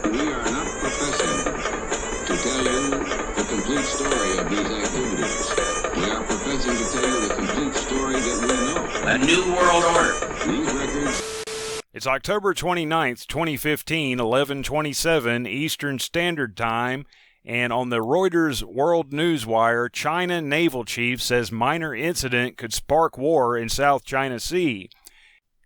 We are not professing to tell you the complete story of these activities. We are professing to tell you the complete story that we know. A new world order. These records... It's October 29th, 2015, 11:27 Eastern Standard Time, and on the Reuters World News Wire, China naval chief says minor incident could spark war in South China Sea.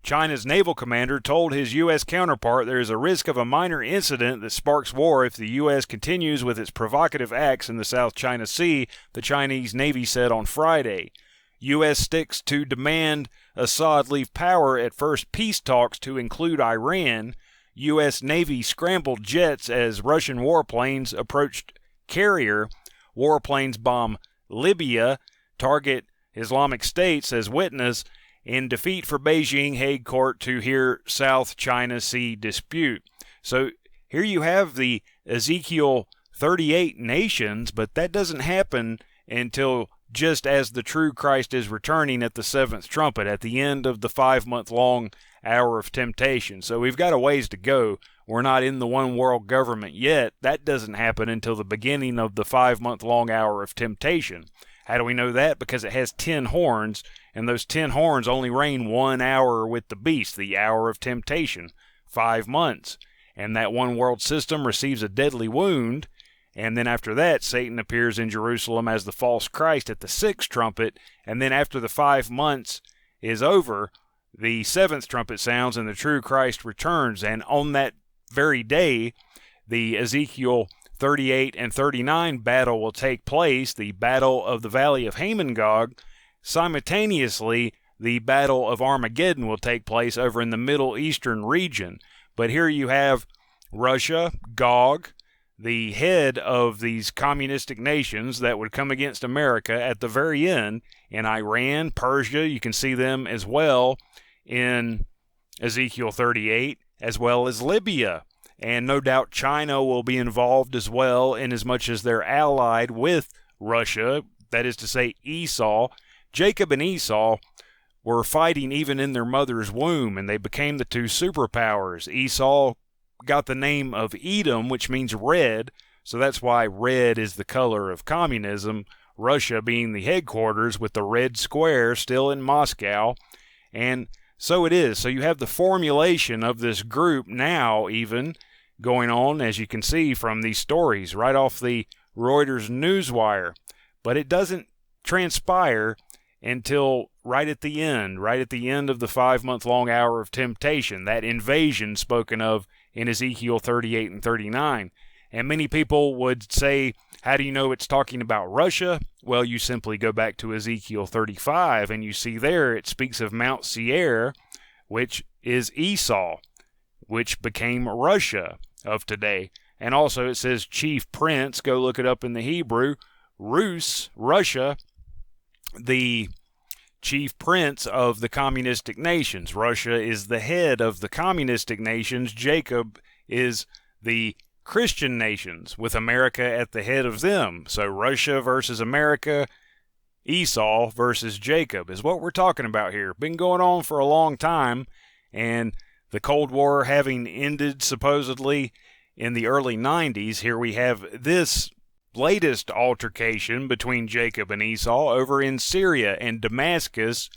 China's naval commander told his U.S. counterpart there is a risk of a minor incident that sparks war if the U.S. continues with its provocative acts in the South China Sea, the Chinese Navy said on Friday. U.S. sticks to demand Assad leave power at first peace talks to include Iran. U.S. Navy scrambled jets as Russian warplanes approached carrier. Warplanes bomb Libya, target Islamic States as witness, in defeat for Beijing Hague Court to hear South China Sea dispute. So here you have the Ezekiel 38 nations, but that doesn't happen until just as the true Christ is returning at the seventh trumpet, at the end of the 5-month-long hour of temptation. So we've got a ways to go. We're not in the one world government yet. That doesn't happen until the beginning of the 5-month-long hour of temptation. How do we know that? Because it has 10 horns, and those 10 horns only reign 1 hour with the beast, the hour of temptation, 5 months. And that one world system receives a deadly wound, and then after that, Satan appears in Jerusalem as the false Christ at the 6th trumpet, and then after the 5 months is over, the 7th trumpet sounds and the true Christ returns. And on that very day, the Ezekiel 38 and 39 battle will take place, the battle of the Valley of Hamongog. Simultaneously, the battle of Armageddon will take place over in the Middle Eastern region. But here you have Russia, Gog, the head of these communistic nations that would come against America at the very end, in Iran, Persia. You can see them as well in Ezekiel 38, as well as Libya. And no doubt China will be involved as well, in as much as they're allied with Russia, that is to say Esau. Jacob and Esau were fighting even in their mother's womb, and they became the two superpowers. Esau got the name of Edom, which means red, so that's why red is the color of communism, Russia being the headquarters with the red square still in Moscow. And so it is. So you have the formulation of this group now even going on, as you can see from these stories right off the Reuters Newswire. But it doesn't transpire until right at the end of the 5-month-long hour of temptation, that invasion spoken of in Ezekiel 38 and 39. And many people would say, how do you know it's talking about Russia? Well, you simply go back to Ezekiel 35, and you see there it speaks of Mount Seir, which is Esau, which became Russia of today. And also it says chief prince, go look it up in the Hebrew, Rus, Russia, the chief prince of the communistic nations. Russia is the head of the communistic nations. Jacob is the Christian nations, with America at the head of them. So Russia versus America, Esau versus Jacob is what we're talking about here. Been going on for a long time, and the Cold War having ended supposedly in the early 90s, here we have this latest altercation between Jacob and Esau over in Syria, and Damascus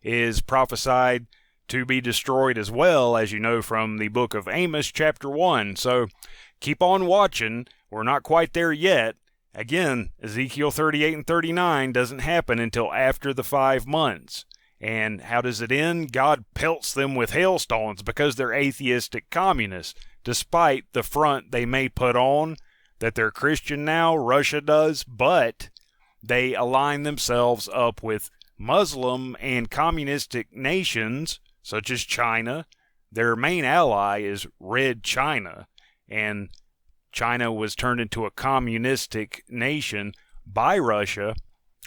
is prophesied to be destroyed as well, as you know from the book of Amos chapter 1. So keep on watching. We're not quite there yet. Again, Ezekiel 38 and 39 doesn't happen until after the 5 months. And how does it end? God pelts them with hailstones because they're atheistic communists, despite the front they may put on that they're Christian now, Russia does, but they align themselves up with Muslim and communistic nations, such as China. Their main ally is Red China, and China was turned into a communistic nation by Russia,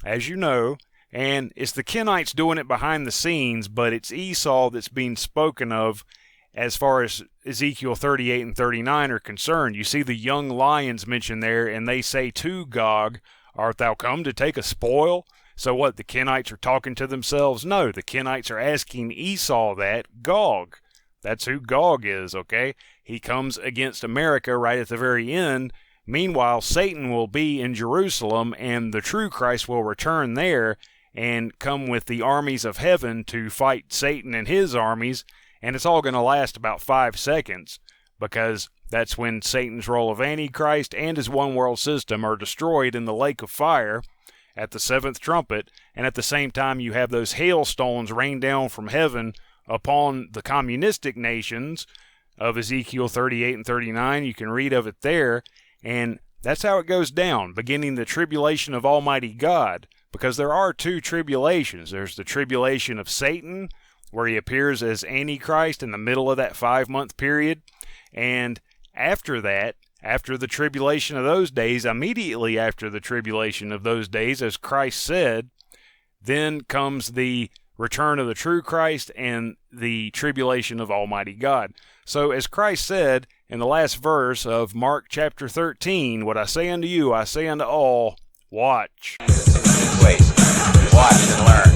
as you know, and it's the Kenites doing it behind the scenes, but it's Esau that's being spoken of as far as Ezekiel 38 and 39 are concerned. You see the young lions mentioned there, and they say to Gog, art thou come to take a spoil? So what, the Kenites are talking to themselves? No, the Kenites are asking Esau that, Gog, That's who Gog is, okay? He comes against America right at the very end. Meanwhile, Satan will be in Jerusalem, and the true Christ will return there and come with the armies of heaven to fight Satan and his armies, and it's all going to last about 5 seconds, because that's when Satan's role of Antichrist and his one world system are destroyed in the lake of fire at the 7th trumpet, and at the same time you have those hailstones rain down from heaven upon the communistic nations of Ezekiel 38 and 39. You can read of it there, and that's how it goes down, beginning the tribulation of Almighty God, because there are 2 tribulations. There's the tribulation of Satan, where he appears as Antichrist in the middle of that 5-month period, and after that, after the tribulation of those days, immediately after the tribulation of those days, as Christ said, then comes the return of the true Christ and the tribulation of Almighty God. So as Christ said in the last verse of Mark chapter 13, what I say unto you, I say unto all, watch. Wait, watch and learn.